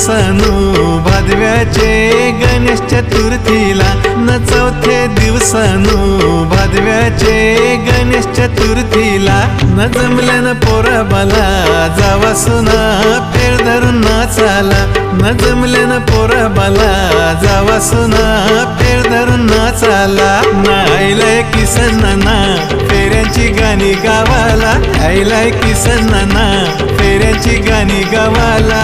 दिवसानो भादव्याचे गणेश चतुर्थीला न चौथे दिवसानो भादव्याचे गणेश चतुर्थीला न जमल्यानं पोरा बाला जावा सुना फेर धरून नाचाला न जमल्यानं पोरा बाला जावा सुना फेर धरून नाचाला नाईलाय किसनाना फेऱ्यांची गाणी गावाला आईलाय किसनाना फेऱ्यांची गाणी गावाला